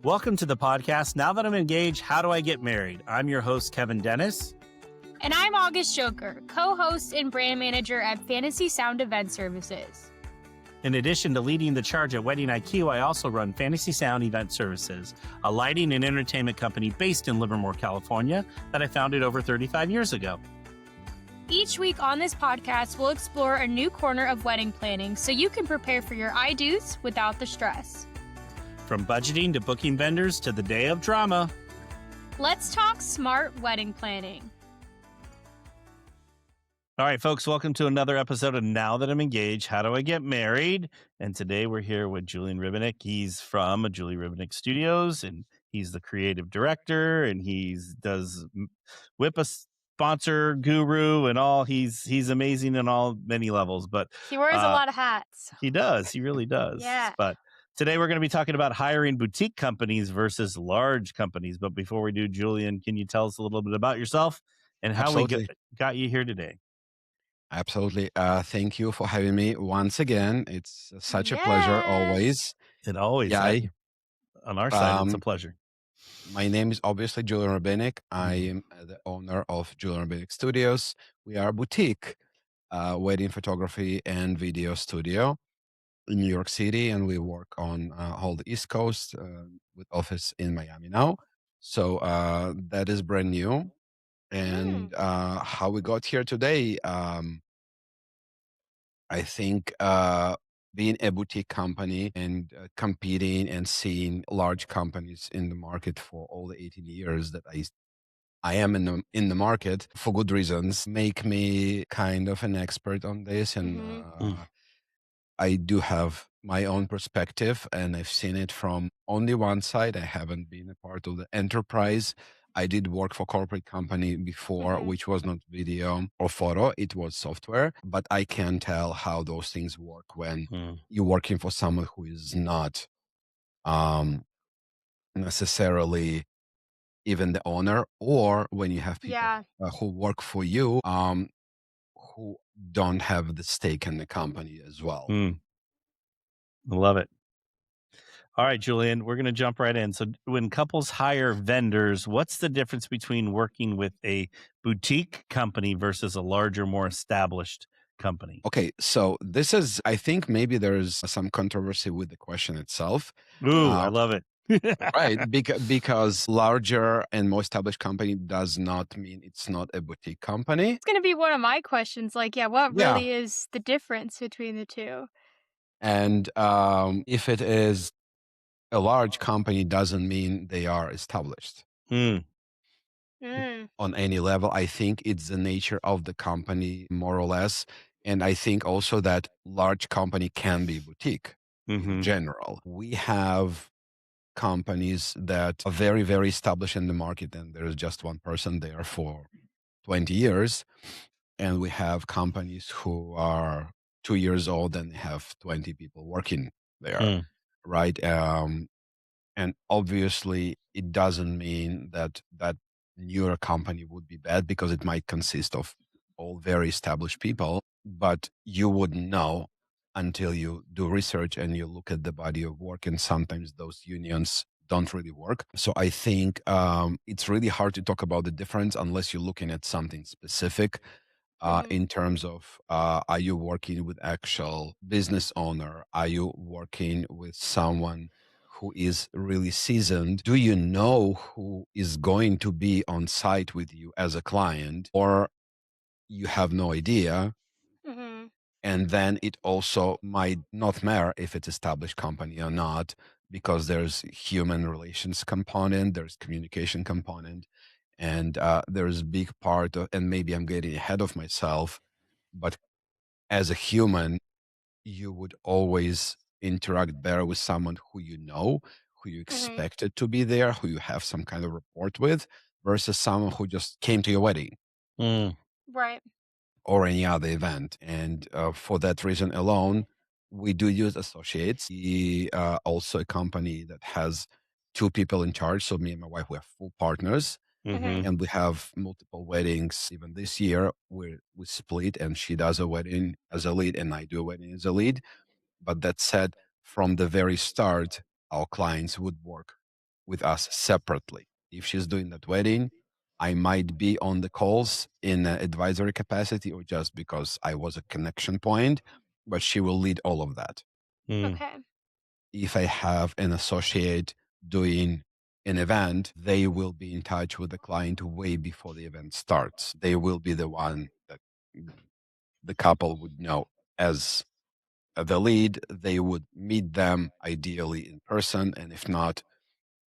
Welcome to the podcast. Now that I'm engaged, how do I get married? I'm your host, Kevin Dennis. And I'm August Yocher, co-host and brand manager at Fantasy Sound Event Services. In addition to leading the charge at Wedding IQ, I also run Fantasy Sound Event Services, a lighting and entertainment company based in Livermore, California, that I founded over 35 years ago. Each week on this podcast, we'll explore a new corner of wedding planning so you can prepare for your I-dos without the stress. From budgeting to booking vendors to the day of drama. Let's talk smart wedding planning. All right, folks, welcome to another episode of Now That I'm Engaged, How Do I Get Married? And today we're here with Julian Ribinik. He's from Julian Ribinik Studios, and he's the creative director, and does whip a sponsor guru and all. He's amazing in all many levels. But he wears a lot of hats. He does. He really does. Yeah. But today we're going to be talking about hiring boutique companies versus large companies. But before we do, Julian, can you tell us a little bit about yourself and how we got you here today? Absolutely. Thank you for having me once again. It's such a pleasure always. It always is. On our side, it's a pleasure. My name is obviously Julian Ribinik. I am the owner of Julian Ribinik Studios. We are a boutique wedding photography and video studio in New York City, and we work on all the East Coast with office in Miami now. So that is brand new. And how we got here today, I think being a boutique company and competing and seeing large companies in the market for all the 18 years that I am in the market for good reasons make me kind of an expert on this. And I do have my own perspective, and I've seen it from only one side. I haven't been a part of the enterprise. I did work for corporate company before, which was not video or photo, it was software. But I can tell how those things work when you're working for someone who is not necessarily even the owner, or when you have people who work for you who don't have the stake in the company as well. I love it. All right, Julian, we're going to jump right in. So when couples hire vendors, what's the difference between working with a boutique company versus a larger, more established company? Okay, so this is, I think maybe there's some controversy with the question itself. Ooh, I love it. Right, because larger and more established company does not mean it's not a boutique company. It's going to be one of my questions. What really is the difference between the two? And if it is a large company, doesn't mean they are established on any level. I think it's the nature of the company, more or less. And I think also that large company can be boutique in general. We have companies that are very, very established in the market, and there is just one person there for 20 years. And we have companies who are 2 years old and have 20 people working there, right? And obviously, it doesn't mean that that newer company would be bad, because it might consist of all very established people, but you wouldn't know until you do research and you look at the body of work, and sometimes those unions don't really work. So I think it's really hard to talk about the difference unless you're looking at something specific in terms of are you working with actual business owner? Are you working with someone who is really seasoned? Do you know who is going to be on site with you as a client, or you have no idea? And then it also might not matter if it's established company or not, because there's human relations component, there's communication component, and there's a big part of, and maybe I'm getting ahead of myself, but as a human, you would always interact better with someone who you know, who you expected to be there, who you have some kind of rapport with, versus someone who just came to your wedding. Right. Or any other event. And for that reason alone, we do use associates. We also a company that has 2 people in charge. So me and my wife, we have full partners. And we have multiple weddings. Even this year, we split, and she does a wedding as a lead, and I do a wedding as a lead. But that said, from the very start, our clients would work with us separately. If she's doing that wedding, I might be on the calls in an advisory capacity or just because I was a connection point, but she will lead all of that. Okay. If I have an associate doing an event, they will be in touch with the client way before the event starts. They will be the one that the couple would know as the lead. They would meet them ideally in person. And if not,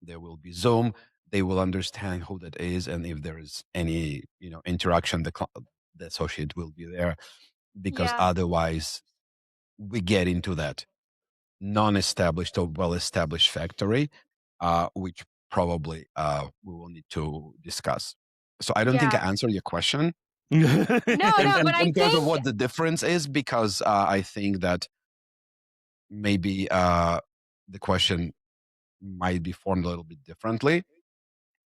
there will be Zoom. They will understand who that is. And if there is any, interaction, the associate will be there because Yeah. otherwise we get into that non-established or well-established factory, which probably we will need to discuss. So I don't think I Yeah. answered your question No, in, but I in terms of think what the difference is, because I think that maybe the question might be formed a little bit differently.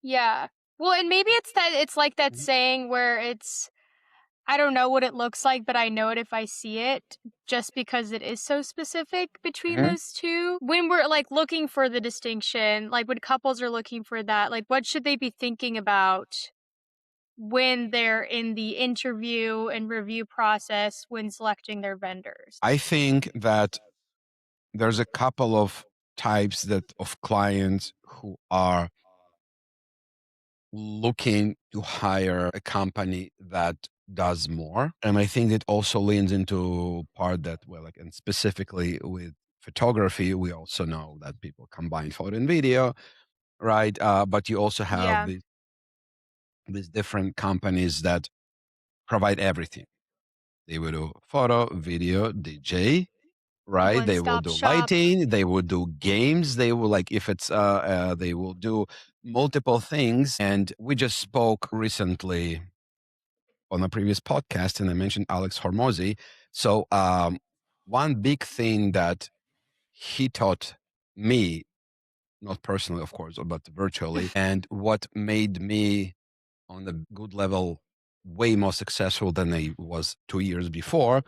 yeah. Well, and maybe it's like that Mhm. saying where I don't know what it looks like, but I know it if I see it, just because it is so specific between Mhm. those two. When we're like looking for the distinction, like when couples are looking for that, like what should they be thinking about when they're in the interview and review process when selecting their vendors? I think that there's a couple of types of clients who are looking to hire a company that does more. And I think it also leans into part that, well, like, and specifically with photography, we also know that people combine photo and video, right? But you also have Yeah. these different companies that provide everything. They will do photo, video, DJ, right? One They will stop do shop. lighting, they will do games, they will, like, if it's they will do multiple things. And we just spoke recently on a previous podcast and I mentioned Alex Hormozy. So one big thing that he taught me, not personally of course, but virtually, and what made me on a good level way more successful than I was 2 years before,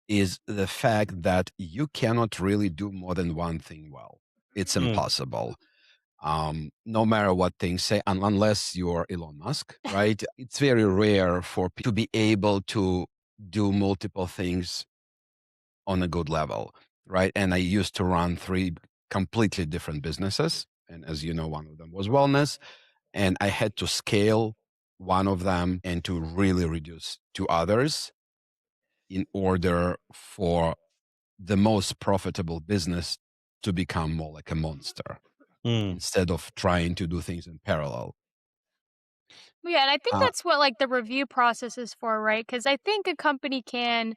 is the fact that you cannot really do more than one thing well. It's Mm. impossible. No matter what things say, unless you're Elon Musk, right? It's very rare for people to be able to do multiple things on a good level, right? And I used to run three completely different businesses. And as you know, one of them was wellness. And I had to scale one of them and to really reduce two others in order for the most profitable business to become more like a monster Mm. instead of trying to do things in parallel. Yeah, and I think Uh, that's what like the review process is for, right? Because I think a company can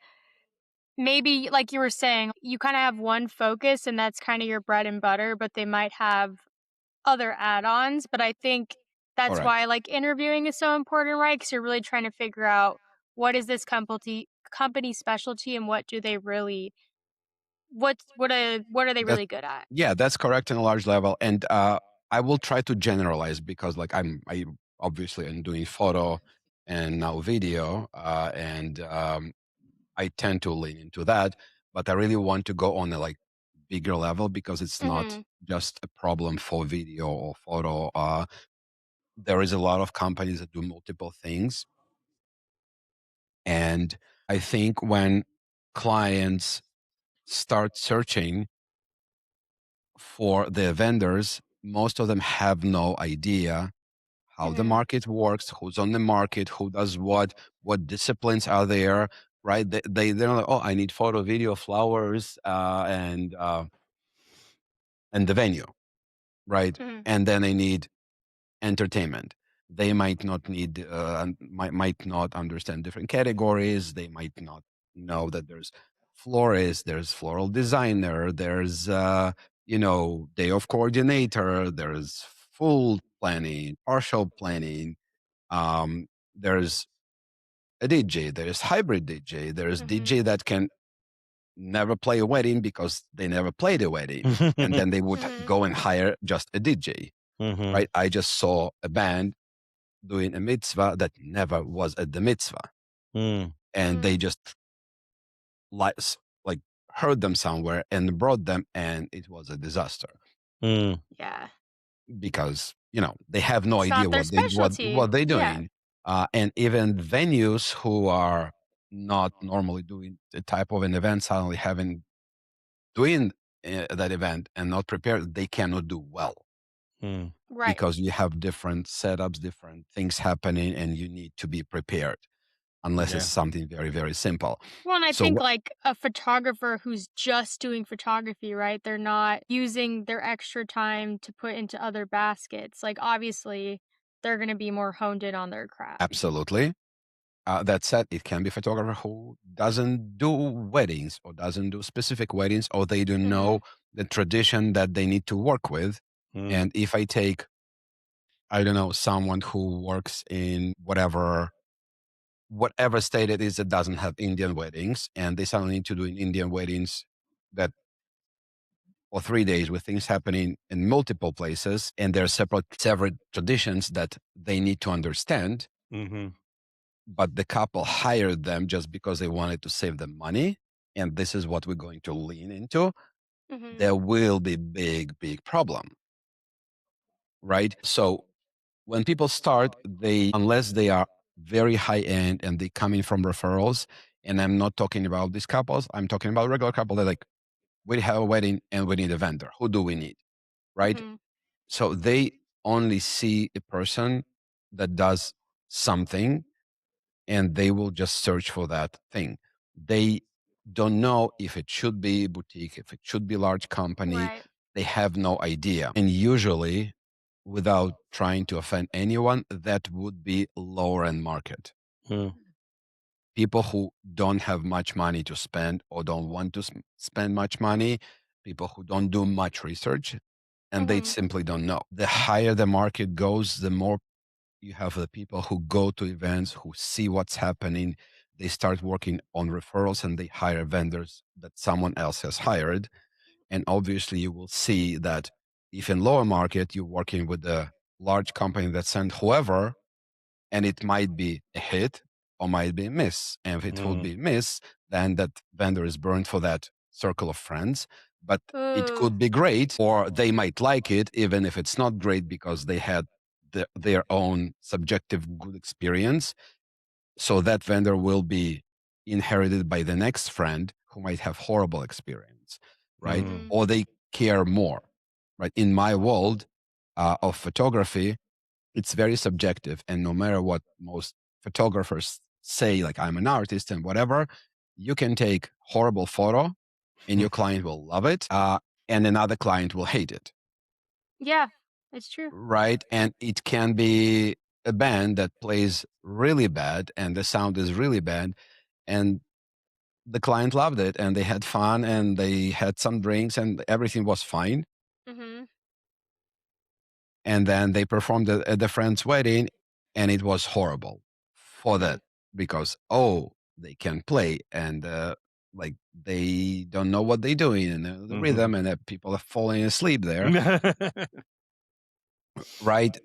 maybe, like you were saying, you kind of have one focus and that's kind of your bread and butter, but they might have other add-ons. But I think that's why Correct. like interviewing is so important, right? Because you're really trying to figure out what is this company specialty and what do they really what are they That really good at? Yeah, that's correct in a large level. And I will try to generalize because like I obviously am doing photo and now video, and I tend to lean into that, but I really want to go on a like bigger level because it's not Mhm. just a problem for video or photo. There is a lot of companies that do multiple things. And I think when clients start searching for the vendors, most of them have no idea how the Mhm. market works, who's on the market, who does what disciplines are there, right? They're like, oh, I need photo, video, flowers, and the venue, right? Mhm. And then I need entertainment. They might not might not understand different categories. They might not know that there's florist, there's floral designer, there's day of coordinator, there's full planning, partial planning. There's a DJ, there's hybrid DJ, there's Mhm. DJ that can never play a wedding because they never played a wedding, and then they would Mhm. go and hire just a DJ, Mhm. right? I just saw a band doing a mitzvah that never was at the mitzvah. Mm. And they Mhm. just like, like heard them somewhere and brought them, and it was a disaster. Yeah. because they have no It's idea not their specialty. what they're Yeah. doing, and even venues who are not normally doing the type of an event suddenly having doing that event and not prepared, they cannot do well Right. because you have different setups, different things happening, and you need to be prepared unless it's Yeah. something very, very simple. Well, and I So think like a photographer who's just doing photography, right? They're not using their extra time to put into other baskets. Like, obviously, they're going to be more honed in on their craft. absolutely. That said, it can be a photographer who doesn't do weddings or doesn't do specific weddings, or they don't know Mm-hmm. the tradition that they need to work with. And if I take, I don't know, someone who works in whatever state it is that doesn't have Indian weddings, and they suddenly need to do Indian weddings that for 3 days with things happening in multiple places, and there are separate traditions that they need to understand, but the couple hired them just because they wanted to save them money, and this is what we're going to lean into, Mm-hmm. there will be big problem, right? So when people start, unless they are very high end and they coming from referrals, and I'm not talking about these couples, I'm talking about regular couple that like, we have a wedding and we need a vendor. Who do we need? Right? Mm-hmm. So they only see a person that does something, and they will just search for that thing. They don't know if it should be boutique, if it should be large company. Right. They have no idea. And usually, without trying to offend anyone, that would be lower end market. People who don't have much money to spend or don't want to spend much money, people who don't do much research, and they Mm-hmm. simply don't know. The higher the market goes, the more you have the people who go to events, who see what's happening. They start working on referrals and they hire vendors that someone else has hired. And obviously, you will see that if in lower market, you're working with a large company that sent whoever, and it might be a hit or might be a miss. And if it will be a miss, then that vendor is burned for that circle of friends. But it Ooh. could be great, or they might like it, even if it's not great because they had their own subjective good experience. So that vendor will be inherited by the next friend who might have horrible experience, right? Mm-hmm. Or they care more, right? In my world of photography, it's very subjective, and no matter what most photographers say, like I'm an artist and whatever, you can take horrible photo and your client will love it, and another client will hate it, Yeah, it's true. right? And it can be a band that plays really bad and the sound is really bad, and the client loved it and they had fun and they had some drinks and everything was fine. Mm-hmm. And then they performed at the friend's wedding and it was horrible for Mm-hmm. that because, oh, they can play and like they don't know what they're doing and the rhythm, and that people are falling asleep there, right?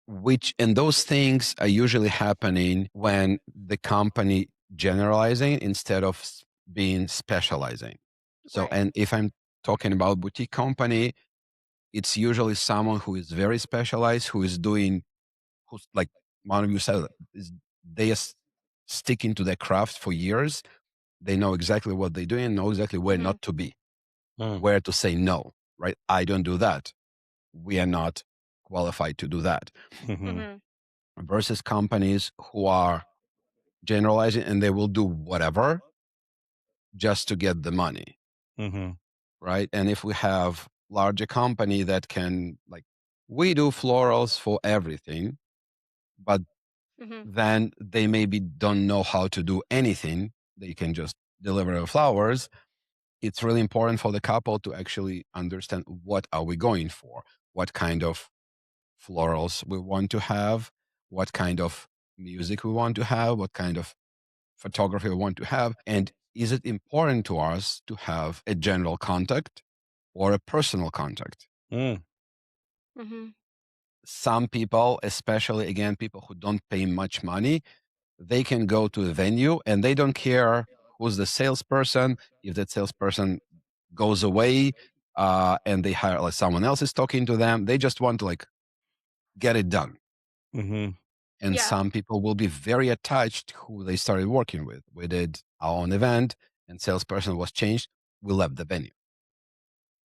Which, and those things are usually happening when the company generalizing instead of being specializing. So, Right. and if I'm talking about boutique company, it's usually someone who is very specialized, who is doing, who's like one of you said, they are sticking to their craft for years. They know exactly what they're doing, know exactly where Mm-hmm. not to be, where to say no, right? I don't do that. We are not qualified to do that. Mm-hmm. Versus companies who are generalizing and they will do whatever just to get the money, right? And if we have larger company that can, like, we do florals for everything, but Mm-hmm. then they maybe don't know how to do anything. They can just deliver the flowers. It's really important for the couple to actually understand what are we going for, what kind of florals we want to have, what kind of music we want to have, what kind of photography we want to have, and is it important to us to have a general contact or a personal contact? Mm-hmm. Some people, especially again, people who don't pay much money, they can go to a venue and they don't care who's the salesperson. If that salesperson goes away, and they hire like someone else is talking to them. They just want to like get it done. Mm-hmm. And some people will be very attached who they started working with. We did our own event and salesperson was changed. We left the venue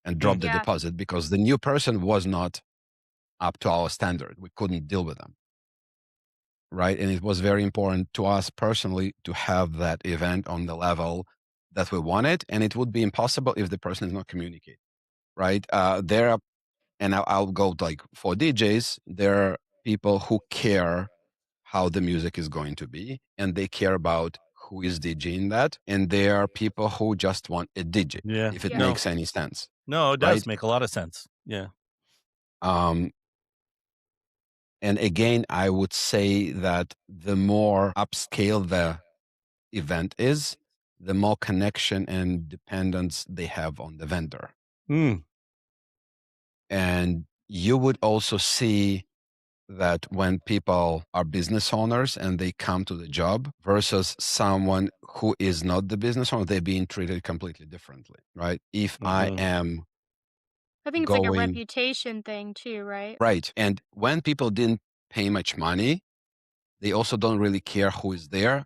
and dropped the deposit because the new person was not up to our standard. We couldn't deal with them. Right. And it was very important to us personally to have that event on the level that we wanted. And it would be impossible if the person is not communicating. Right. There are, and I'll go like for DJs, there are people who care how the music is going to be, and they care about who is DJing that. And there are people who just want a DJ, if it makes any sense. No, it does make a lot of sense. Yeah. And again, I would say that the more upscale the event is, the more connection and dependence they have on the vendor. And you would also see that when people are business owners and they come to the job versus someone who is not the business owner, they're being treated completely differently, right? If I think it's like a reputation thing too, right? Right. And when people didn't pay much money, they also don't really care who is there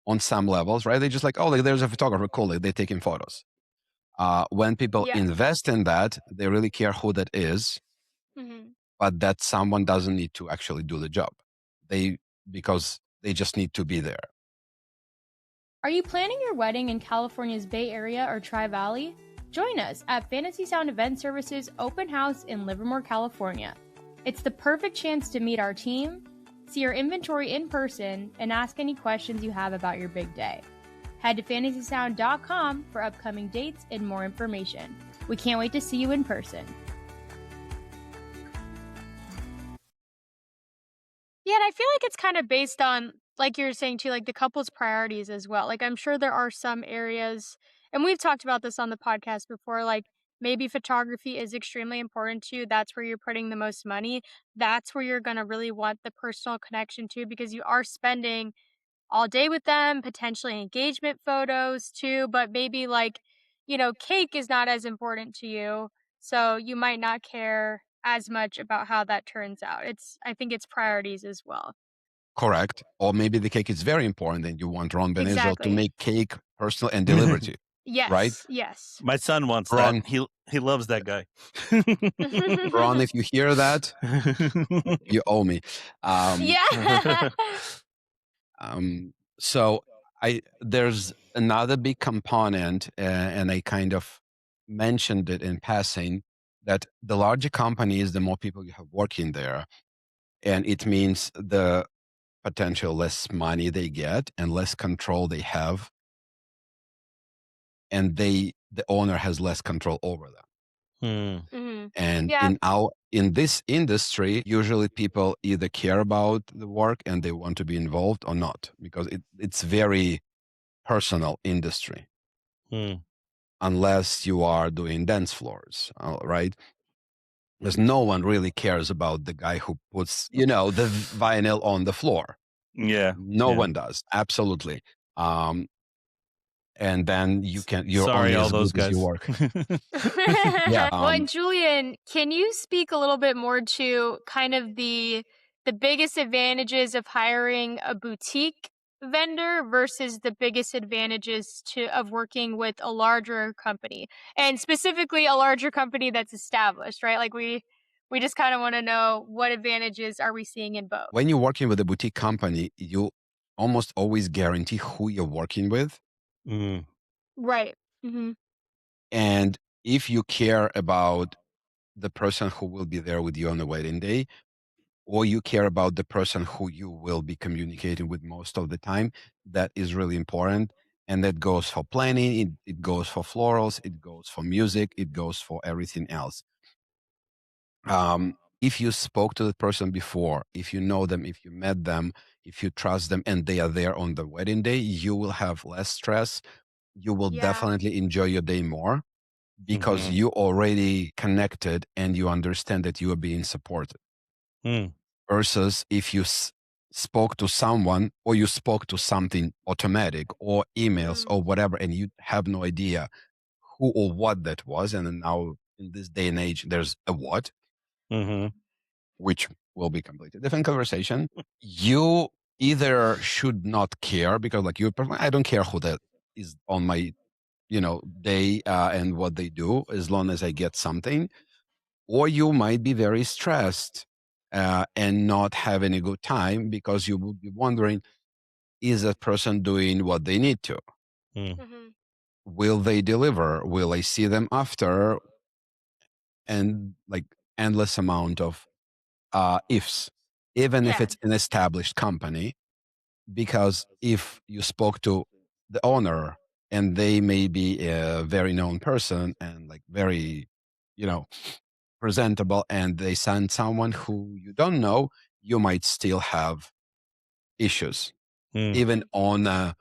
on some levels, right? They just like, oh, like, there's a photographer, cool, like, they're taking photos. When people invest in that, they really care who that is. But that someone doesn't need to actually do the job. Because they just need to be there. Are you planning your wedding in California's Bay Area or Tri-Valley? Join us at Fantasy Sound Event Services Open House in Livermore, California. It's the perfect chance to meet our team, see our inventory in person, and ask any questions you have about your big day. Head to fantasysound.com for upcoming dates and more information. We can't wait to see you in person. Yeah, and I feel like it's kind of based on, like you're saying too, like the couple's priorities as well. Like I'm sure there are some areas, and we've talked about this on the podcast before, like maybe photography is extremely important to you. That's where you're putting the most money. That's where you're going to really want the personal connection too, because you are spending all day with them, potentially engagement photos too, but maybe like, cake is not as important to you. So you might not care as much about how that turns out. I think it's priorities as well. Correct. Or maybe the cake is very important and you want Ron Ben Israel to make cake personal and deliver to you. Yes. Right? Yes. My son wants Ron, that. He loves that guy. Ron, if you hear that, you owe me. So there's another big component, and I kind of mentioned it in passing, that the larger companies, the more people you have working there, and it means the potential less money they get and less control they have, and the owner has less control over them. And in this industry, usually people either care about the work and they want to be involved or not, because it's very personal industry. Unless you are doing dance floors, right? Because no one really cares about the guy who puts, the vinyl on the floor. Yeah. No one does. Absolutely. And then you're Sorry, only all as those good as guys. you work. Well, and Julian, can you speak a little bit more to kind of the biggest advantages of hiring a boutique vendor versus the biggest advantages of working with a larger company, and specifically a larger company that's established, right? Like we just kind of want to know what advantages are we seeing in both. When you're working with a boutique company, you almost always guarantee who you're working with. Right. And if you care about the person who will be there with you on the wedding day, or you care about the person who you will be communicating with most of the time, that is really important. And that goes for planning, it goes for florals, it goes for music, it goes for everything else. If you spoke to the person before, if you know them, if you met them, if you trust them, and they are there on the wedding day, you will have less stress. You will definitely enjoy your day more because you already connected and you understand that you are being supported. Versus if you spoke to someone or you spoke to something automatic or emails or whatever, and you have no idea who or what that was. And then now in this day and age, there's a what, which will be completely different conversation. You either should not care because like I don't care who that is on my, day and what they do as long as I get something, or you might be very stressed and not having a good time because you will be wondering, is that person doing what they need to? Mm-hmm. Will they deliver? Will I see them after? And like endless amount of ifs, even if Yeah. it's an established company, because if you spoke to the owner and they may be a very known person and like very, you know, presentable, and they send someone who you don't know, you might still have issues, even on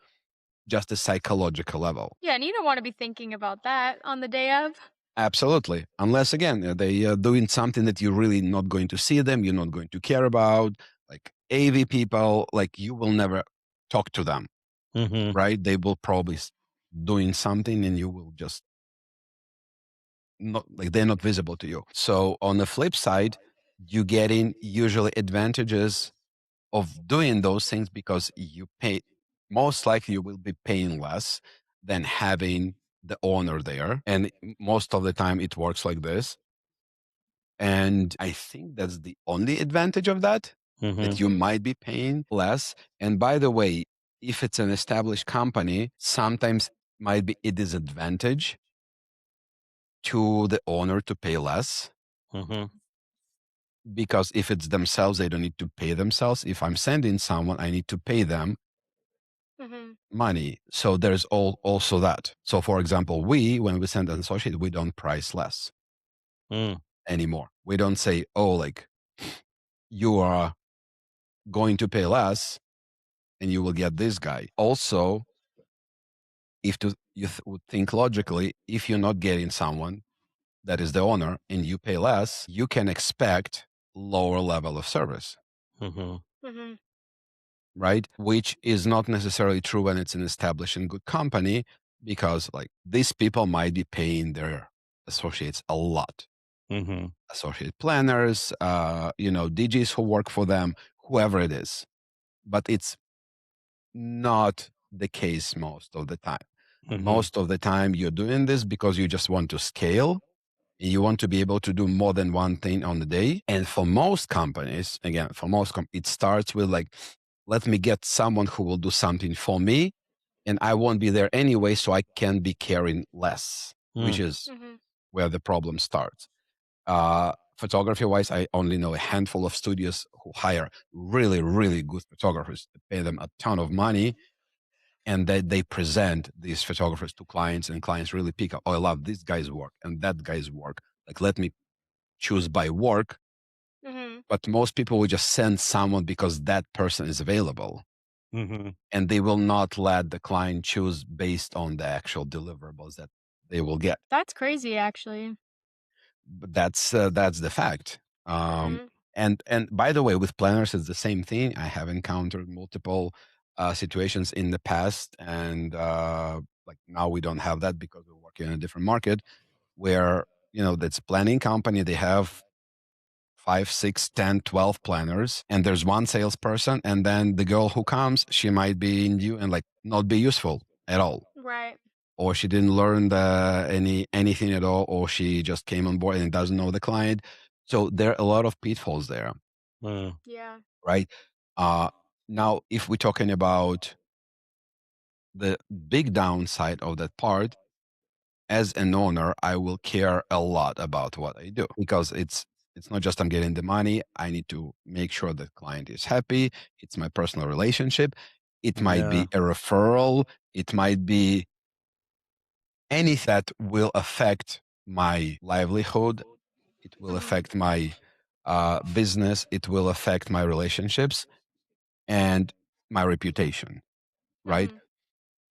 just a psychological level. Yeah, and you don't want to be thinking about that on the day of. Absolutely. Unless, again, they are doing something that you're really not going to see them, you're not going to care about, like AV people, like you will never talk to them, right? They will probably doing something and you will just not, like they're not visible to you. So on the flip side, you getting usually advantages of doing those things because you pay, most likely you will be paying less than having the owner there. And most of the time it works like this. And I think that's the only advantage of that, that you might be paying less. And by the way, if it's an established company, sometimes might be a disadvantage to the owner to pay less. Because if it's themselves, they don't need to pay themselves. If I'm sending someone, I need to pay them money. So there's also that. So for example, when we send an associate, we don't price less anymore. We don't say, oh, like you are going to pay less and you will get this guy. Also, if you would think logically, if you're not getting someone that is the owner and you pay less, you can expect lower level of service. Right? Which is not necessarily true when it's an established and good company, because like these people might be paying their associates a lot. Associate planners, DJs who work for them, whoever it is. But it's not the case most of the time. Most of the time you're doing this because you just want to scale. You want to be able to do more than one thing on the day. And for most companies, again, it starts with like, let me get someone who will do something for me and I won't be there anyway, so I can be caring less, which is where the problem starts. Photography wise, I only know a handful of studios who hire really, really good photographers to pay them a ton of money. And they present these photographers to clients, and clients really pick up, oh, I love this guy's work and that guy's work. Like, let me choose by work. But most people will just send someone because that person is available. And they will not let the client choose based on the actual deliverables that they will get. That's crazy, actually. But that's the fact. And by the way, with planners, it's the same thing. I have encountered multiple situations in the past, and like now we don't have that because we're working in a different market where that's planning company. They have 5, 6, 10, 12 planners, and there's one salesperson, and then the girl who comes, she might be new and like not be useful at all. Right. Or she didn't learn anything at all, or she just came on board and doesn't know the client. So there are a lot of pitfalls there. Yeah. Right. Now, if we're talking about the big downside of that part, as an owner, I will care a lot about what I do because it's not just I'm getting the money. I need to make sure the client is happy. It's my personal relationship. It might be a referral. It might be anything that will affect my livelihood. It will affect my business. It will affect my relationships and my reputation. Right.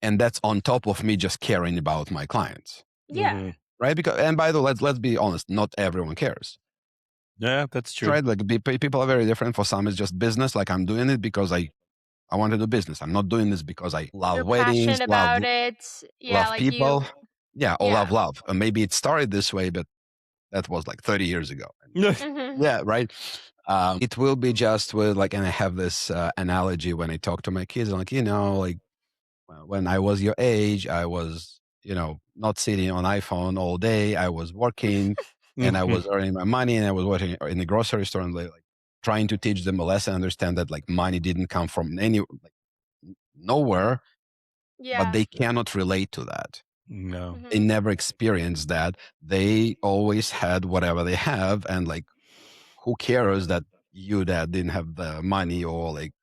And that's on top of me just caring about my clients. Yeah. Right. Because, and by the way, let's be honest, not everyone cares. Yeah, that's true. Right. Like people are very different. For some, it's just business. Like I'm doing it because I want to do business. I'm not doing this because I love You're weddings, passionate about it. Yeah, love like people. Yeah, all love. And maybe it started this way, but that was like 30 years ago. Yeah, right. It will be just with like, and I have this analogy when I talk to my kids, I'm like, like when I was your age, I was, not sitting on iPhone all day. I was working and I was earning my money, and I was working in the grocery store and like trying to teach them a lesson, understand that like money didn't come from nowhere, but they cannot relate to that. No. They never experienced that. They always had whatever they have, and like, who cares that you dad didn't have the money or like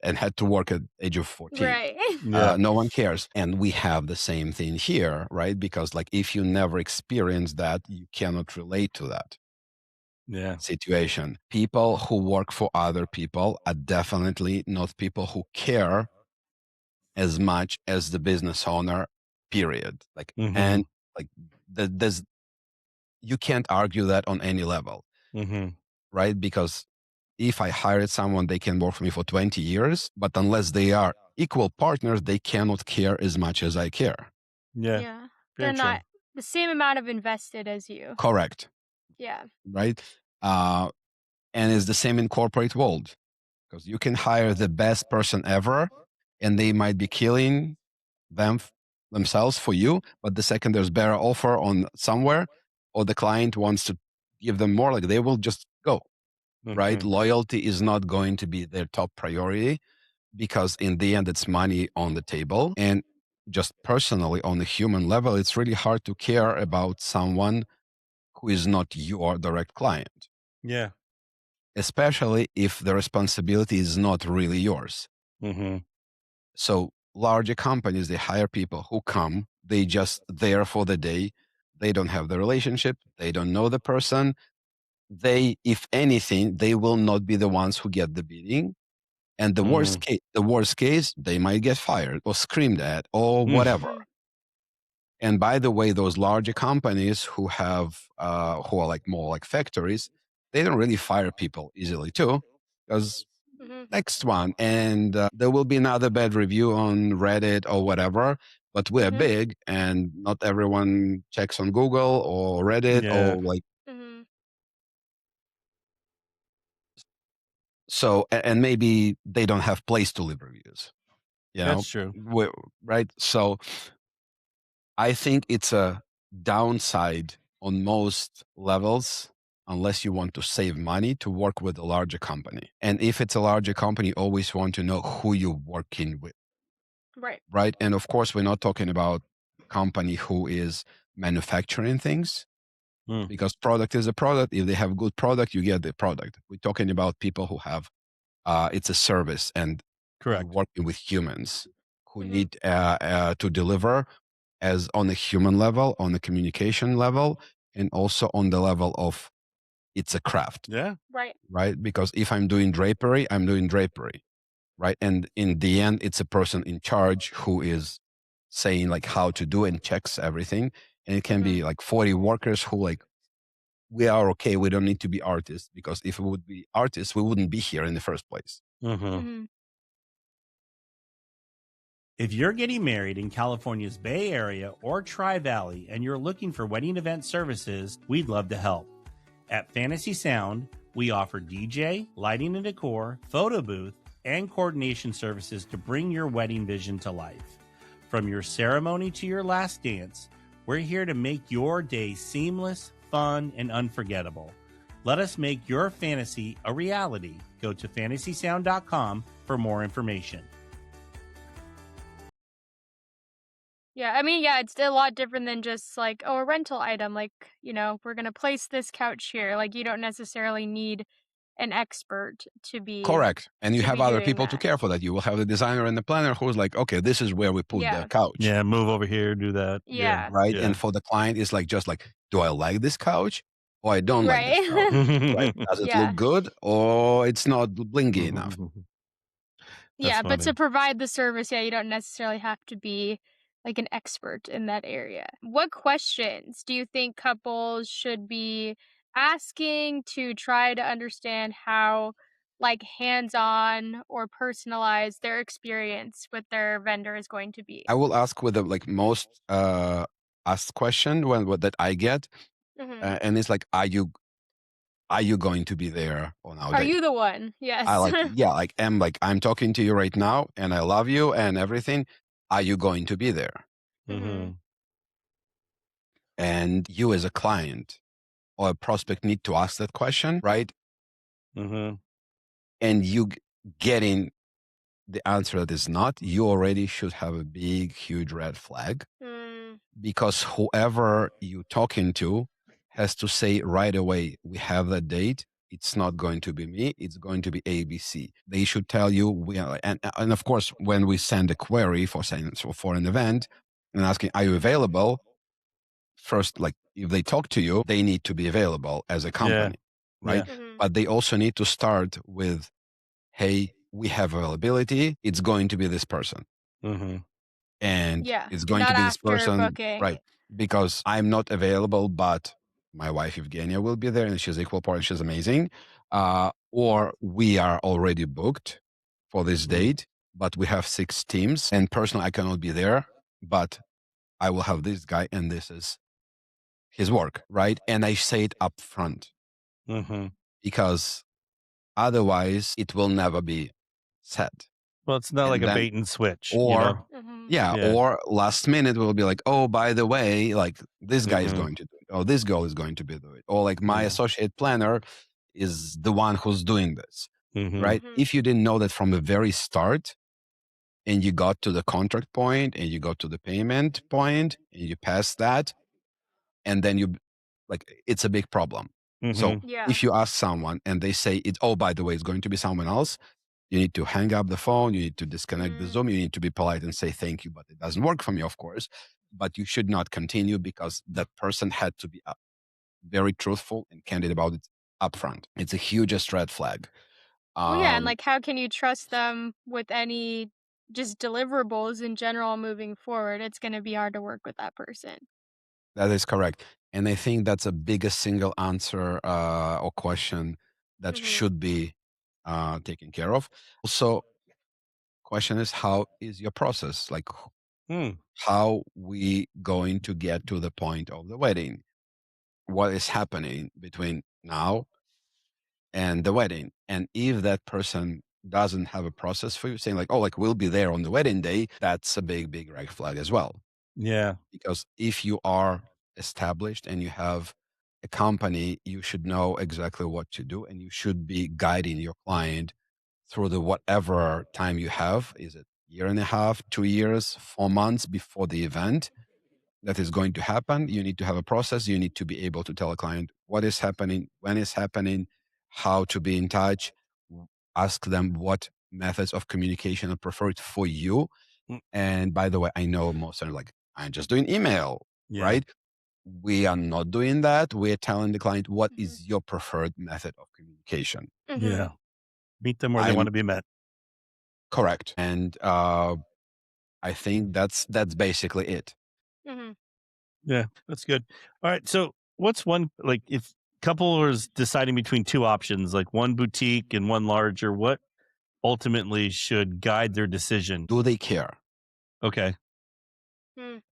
and had to work at age of 14. Right. No one cares. And we have the same thing here, right? Because like if you never experience that, you cannot relate to that situation. People who work for other people are definitely not people who care as much as the business owner, period. Like, and like there's, you can't argue that on any level, right? Because if I hired someone, they can work for me for 20 years, but unless they are equal partners, they cannot care as much as I care. Yeah. They're not the same amount of invested as you. Correct. Yeah. Right. And it's the same in corporate world, because you can hire the best person ever and they might be killing themselves for you. But the second there's better offer on somewhere, or the client wants to give them more, like they will just go. Right. Loyalty is not going to be their top priority, because in the end it's money on the table. And just personally on the human level, it's really hard to care about someone who is not your direct client. Yeah. Especially if the responsibility is not really yours. So larger companies, they hire people who come, they just there for the day. They don't have the relationship. They don't know the person. They, if anything, they will not be the ones who get the bidding. And the worst case, they might get fired or screamed at or whatever. And by the way, those larger companies who have who are like more like factories, they don't really fire people easily too, because next one, and there will be another bad review on Reddit or whatever. But we're big, and not everyone checks on Google or Reddit or like. So, and maybe they don't have place to leave reviews. That's true. Right. So I think it's a downside on most levels, unless you want to save money, to work with a larger company. And if it's a larger company, always want to know who you're working with. Right. Right. And of course, we're not talking about company who is manufacturing things, because product is a product. If they have good product, you get the product. We're talking about people who have, it's a service, and you're working with humans who need to deliver as on a human level, on the communication level, and also on the level of it's a craft. Yeah. Right. Because if I'm doing drapery, I'm doing drapery. Right. And in the end, it's a person in charge who is saying like how to do and checks everything. And it can be like 40 workers who like, we are okay. We don't need to be artists, because if we would be artists, we wouldn't be here in the first place. If you're getting married in California's Bay Area or Tri-Valley and you're looking for wedding event services, we'd love to help. At Fantasy Sound, we offer DJ, lighting and decor, photo booth, and coordination services to bring your wedding vision to life. From your ceremony to your last dance, we're here to make your day seamless, fun, and unforgettable. Let us make your fantasy a reality. Go to fantasysound.com for more information. Yeah, I mean, yeah, it's a lot different than just like, a rental item. Like, we're going to place this couch here. Like, you don't necessarily need an expert to be correct. And you have other people that. to care for that. You will have the designer and the planner who's like, okay, this is where we put the couch. Yeah, move over here, do that. Yeah. Right. Yeah. And for the client, it's like, just like, do I like this couch or I don't like this couch? Right? Does it look good or it's not blingy enough? Yeah, but to provide the service, you don't necessarily have to be like an expert in that area. What questions do you think couples should be asking to try to understand how like hands-on or personalized their experience with their vendor is going to be? I will ask with the like most asked question that I get, and it's like, are you going to be there on our Are date? you the one? Yes. I'm talking to you right now, and I love you and everything. Are you going to be there? Mm-hmm. And you as a client or a prospect need to ask that question, right? Mm-hmm. And you getting the answer that is not, you already should have a big, huge red flag, because whoever you're talking to has to say right away, we have that date. It's not going to be me. It's going to be ABC. They should tell you. And of course, when we send a query for an event and asking, are you available? First, like if they talk to you, they need to be available as a company, right? Yeah. But they also need to start with, hey, we have availability. It's going to be this person. Mm-hmm. And Yeah. it's going Not to be this after person, booking. right? Because I'm not available, but my wife Evgenia will be there, and she's equal part. She's amazing. Or we are already booked for this date, but we have 6 teams, and personally, I cannot be there, but I will have this guy, and this is his work, right? And I say it up front, because otherwise, it will never be said. Well, it's not And like a then- bait and switch, or Yeah. or last minute we'll be like, oh, by the way, like this guy is Mhm. going to do it, or this girl is going to be doing it, or like my Yeah. associate planner is the one who's doing this, Mhm. right? If you didn't know that from the very start, and you got to the contract point, and you got to the payment point, and you passed that, and then you like, it's a big problem. So Mhm. Yeah. if you ask someone and they say it, oh, by the way, it's going to be someone else, you need to hang up the phone, you need to disconnect the Zoom, you need to be polite and say thank you, but it doesn't work for me, of course. But you should not continue, because that person had to be very truthful and candid about it upfront. It's a hugest red flag. Well, yeah, and Um, like, how can you trust them with any just deliverables in general moving forward? It's going to be hard to work with that person. That is correct. And I think that's a biggest single answer or question that should be taken care of. Also, question is, how is your process? Like, how we going to get to the point of the wedding? What is happening between now and the wedding? And if that person doesn't have a process for you, saying like, oh, like we'll be there on the wedding day, that's a big, big red flag as well. Yeah. Because if you are established and you have a company, you should know exactly what to do, and you should be guiding your client through the whatever time you have. Is it year and a half, 2 years, 4 months before the event that is going to happen? You need to have a process. You need to be able to tell a client what is happening, when it's happening, how to be in touch, ask them what methods of communication are preferred for you. And by the way, I know most are like, I'm just doing email, right? We are not doing that. We're telling the client, what is your preferred method of communication? Yeah. Meet them where they want to be met. Correct. And I think that's basically it. Yeah, that's good. All right. So what's one, like if couple is deciding between 2 options, like one boutique and one larger, what ultimately should guide their decision? Do they care? Okay.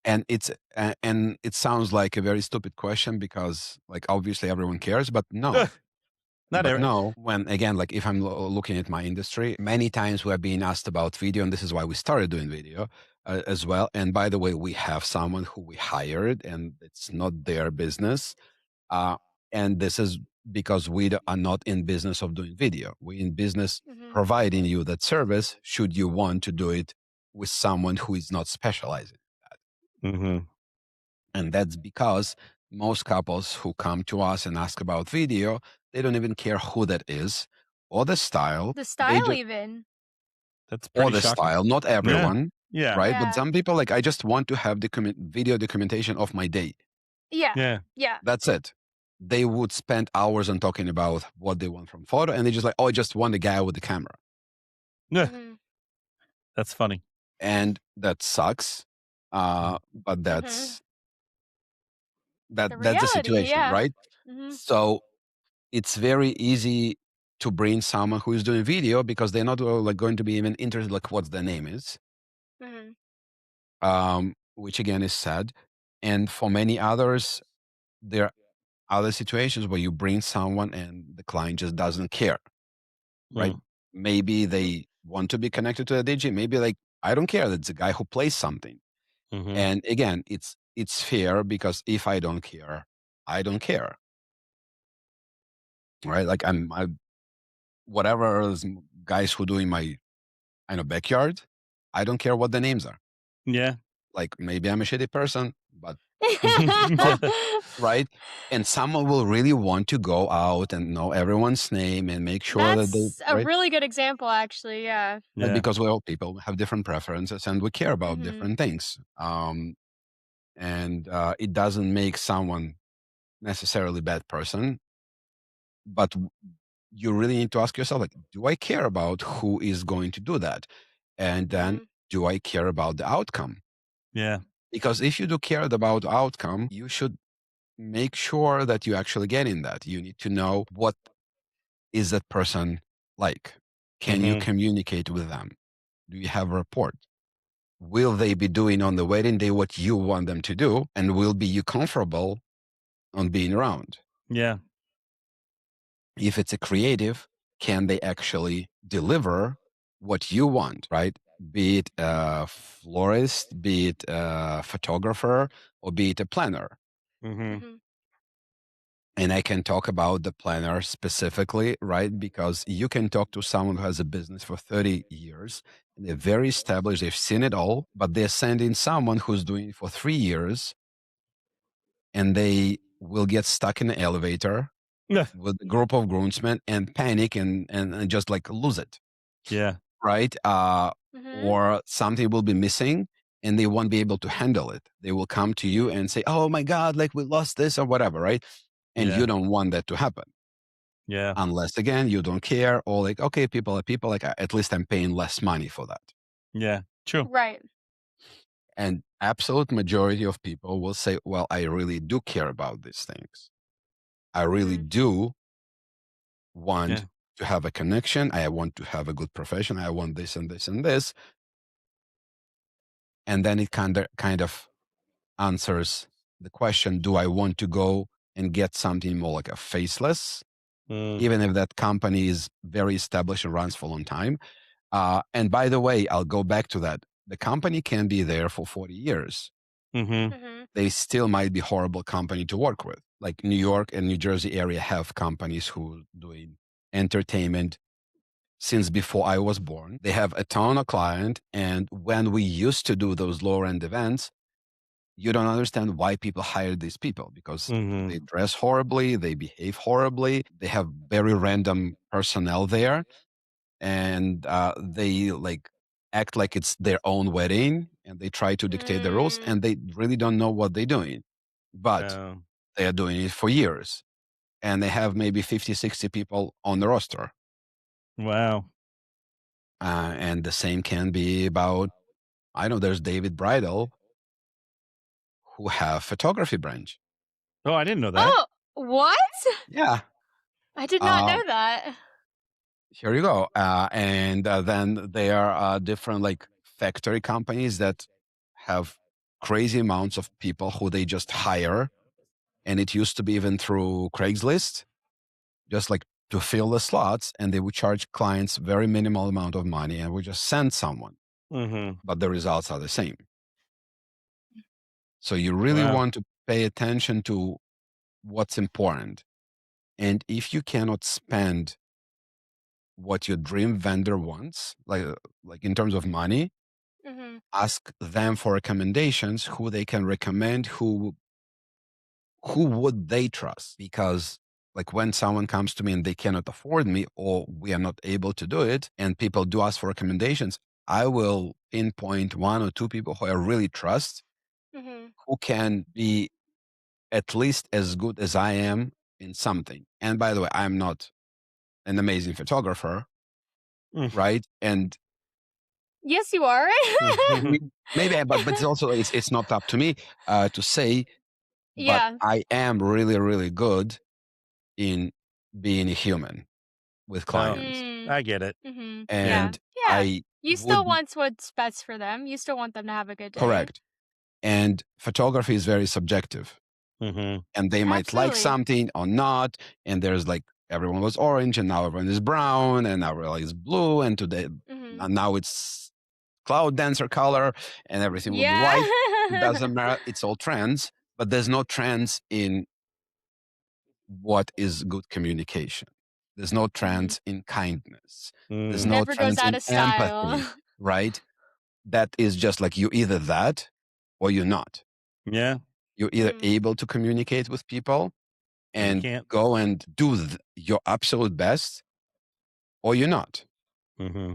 And it sounds like a very stupid question, because like obviously everyone cares, but no. When again, like if I'm looking at my industry, many times we're being asked about video, and this is why we started doing video as well. And by the way, we have someone who we hired, and it's not their business. And this is because we are not in business of doing video. We're in business providing you that service, should you want to do it with someone who is not specializing in that. And that's because most couples who come to us and ask about video, they don't even care who that is or the style. The style, even. That's pretty or the shocking. style. Not everyone, Yeah. right? Yeah. But some people like, I just want to have video documentation of my day. Yeah. That's it. They would spend hours on talking about what they want from photo, and they just like, oh, I just want a guy with the camera. That's funny. And that sucks. But that's that's the reality, situation, yeah. right? So it's very easy to bring someone who is doing video, because they're not like going to be even interested like what their name is, which again is sad. And for many others, there are other situations where you bring someone and the client just doesn't care, right? Maybe they want to be connected to the DJ. Maybe like, I don't care. That's a guy who plays something. And again, it's fair because if I don't care, I don't care, right? Like whatever is guys who do in my backyard, I don't care what the names are. Yeah. Like maybe I'm a shitty person, but right? And someone will really want to go out and know everyone's name and make sure that they, That's a really good example, actually. Yeah. Right? Because we're all people, have different preferences, and we care about Mhm. different things. And it doesn't make someone necessarily bad person, but you really need to ask yourself, like, do I care about who is going to do that? And then do I care about the outcome? Yeah. Because if you do care about the outcome, you should make sure that you actually get in that. You need to know what is that person like. Can you communicate with them? Do you have a rapport? Will they be doing on the wedding day what you want them to do? And will be you comfortable on being around? Yeah. If it's a creative, can they actually deliver what you want, right? Be it a florist, be it a photographer, or be it a planner. And I can talk about the planner specifically, right? Because you can talk to someone who has a business for 30 years and they're very established, they've seen it all, but they're sending someone who's doing it for 3 years and they will get stuck in the elevator with a group of groomsmen and panic and just like lose it. Yeah. Right? Or something will be missing and they won't be able to handle it. They will come to you and say, oh my God, like we lost this or whatever, right? And you don't want that to happen. Yeah. Unless again, you don't care or like, okay, people are people, like at least I'm paying less money for that. Yeah. True. Right. And absolute majority of people will say, well, I really do care about these things. I really do want to have a connection. I want to have a good profession. I want this and this and this. And then it kind of answers the question, do I want to go and get something more like a faceless, even if that company is very established and runs for a long time? And by the way, I'll go back to that. The company can be there for 40 years. They still might be horrible company to work with. Like New York and New Jersey area have companies who doing entertainment since before I was born. They have a ton of client. And when we used to do those lower end events, you don't understand why people hire these people because they dress horribly, they behave horribly, they have very random personnel there, and they like act like it's their own wedding and they try to dictate the rules and they really don't know what they're doing. But they are doing it for years and they have maybe 50, 60 people on the roster. Wow. And the same can be about, I know there's David Bridal who have photography branch. Oh, I didn't know that. Oh, what? Yeah. I did not know that. Here you go. And then there are different like factory companies that have crazy amounts of people who they just hire. And it used to be even through Craigslist, just like to fill the slots. And they would charge clients very minimal amount of money and would just send someone. But the results are the same. So you really want to pay attention to what's important. And if you cannot spend what your dream vendor wants, like in terms of money, ask them for recommendations, who they can recommend, who would they trust? Because like when someone comes to me and they cannot afford me or we are not able to do it and people do ask for recommendations, I will pinpoint one or two people who I really trust, who can be at least as good as I am in something. And by the way, I'm not an amazing photographer, right? And yes, you are. maybe, but it's also it's not up to me to say. But I am really, really good in being a human with clients. I get it. And yeah. I You still want what's best for them. You still want them to have a good day. correct. And photography is very subjective. Mm-hmm. And they might like something or not. And there's like, everyone was orange and now everyone is brown and now everyone is blue. And today, now it's cloud denser color and everything will be white. It doesn't matter. It's all trends, but there's no trends in what is good communication. There's no trends in kindness. There's no Never trends goes out in of style. empathy, right? That is just like you're either that or you're not. Yeah. You're either able to communicate with people and go and do your absolute best, or you're not. Mm-hmm.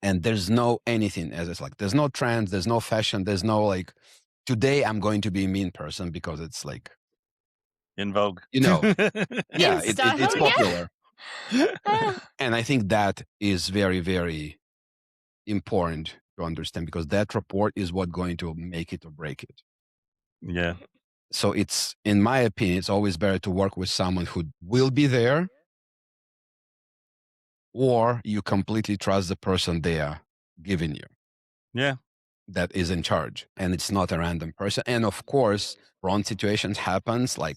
And there's no anything as it's like, there's no trends, there's no fashion, there's no like, today I'm going to be a mean person because it's like in vogue. Yeah, it's popular. And I think that is very, very important to understand because that report is what's going to make it or break it. Yeah. So it's, in my opinion, it's always better to work with someone who will be there, or you completely trust the person they are giving you. Yeah. That is in charge. And it's not a random person. And of course, wrong situations happens, like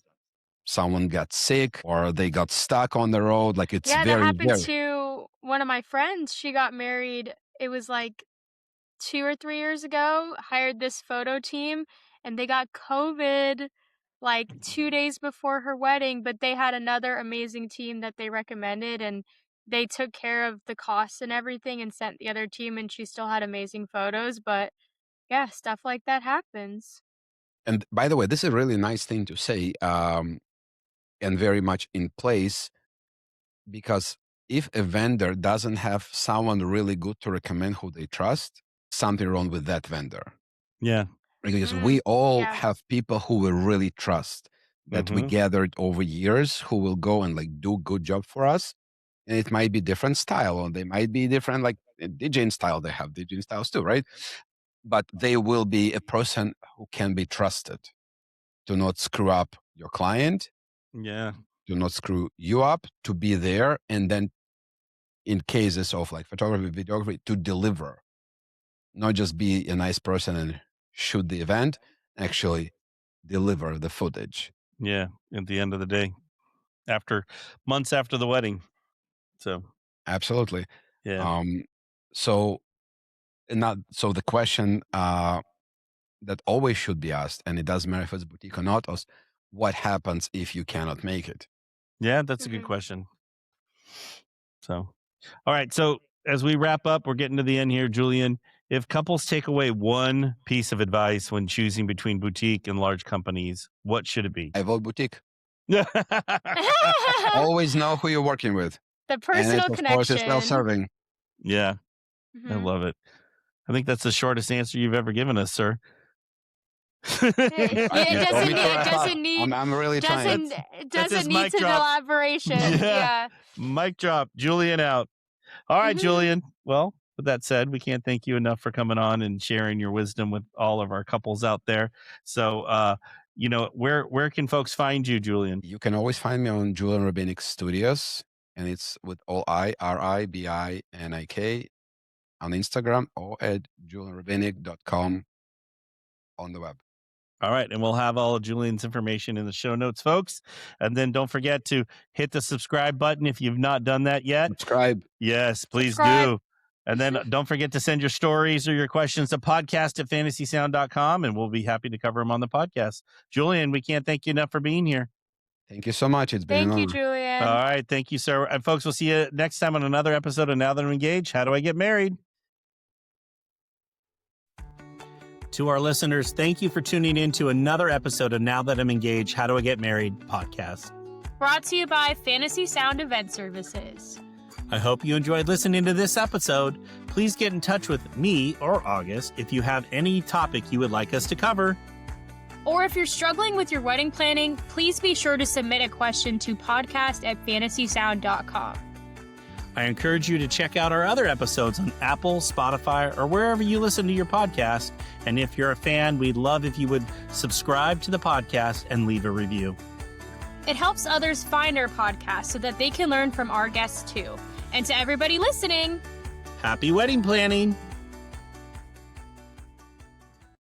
someone got sick or they got stuck on the road. Like it's that happened to one of my friends. She got married. It was like 2 or 3 years ago, hired this photo team and they got COVID like 2 days before her wedding, but they had another amazing team that they recommended and they took care of the costs and everything and sent the other team and she still had amazing photos. But yeah, stuff like that happens. And by the way, this is a really nice thing to say, and very much in place, because if a vendor doesn't have someone really good to recommend who they trust, something wrong with that vendor. Yeah. Because we all have people who we really trust that we gathered over years who will go and like do good job for us. And it might be different style, or they might be different, like DJing style. They have DJing styles too, right? But they will be a person who can be trusted to not screw up your client. Yeah. To not screw you up, to be there. And then in cases of like photography, videography, to deliver, not just be a nice person and shoot the event, actually deliver the footage. Yeah. At the end of the day, months after the wedding. So absolutely. Yeah. So the question that always should be asked, and it doesn't matter if it's boutique or not, is what happens if you cannot make it? Yeah, that's a good question. So, all right. So as we wrap up, we're getting to the end here, Julian. If couples take away one piece of advice when choosing between boutique and large companies, what should it be? I vote boutique. Always know who you're working with. The personal connection. Of course, it's self-serving. Yeah, I love it. I think that's the shortest answer you've ever given us, sir. It doesn't need. I'm really trying. It doesn't need an elaboration. Yeah. Mic drop. Julian out. All right, Julian. Well, with that said, we can't thank you enough for coming on and sharing your wisdom with all of our couples out there. So, where can folks find you, Julian? You can always find me on Julian Ribinik Studios, and it's with all RIBINIK on Instagram, or at julianribinik.com on the web. All right. And we'll have all of Julian's information in the show notes, folks. And then don't forget to hit the subscribe button if you've not done that yet. Subscribe. Yes, please do. And then don't forget to send your stories or your questions to podcast@fantasysound.com, and we'll be happy to cover them on the podcast. Julian, we can't thank you enough for being here. Thank you so much. It's been an honor. Thank you, Julian. All right. Thank you, sir. And folks, we'll see you next time on another episode of Now That I'm Engaged. How do I get married? To our listeners, thank you for tuning in to another episode of Now That I'm Engaged, How Do I Get Married podcast. Brought to you by Fantasy Sound Event Services. I hope you enjoyed listening to this episode. Please get in touch with me or August if you have any topic you would like us to cover. Or if you're struggling with your wedding planning, please be sure to submit a question to podcast@fantasysound.com. I encourage you to check out our other episodes on Apple, Spotify, or wherever you listen to your podcast. And if you're a fan, we'd love if you would subscribe to the podcast and leave a review. It helps others find our podcast so that they can learn from our guests too. And to everybody listening, happy wedding planning!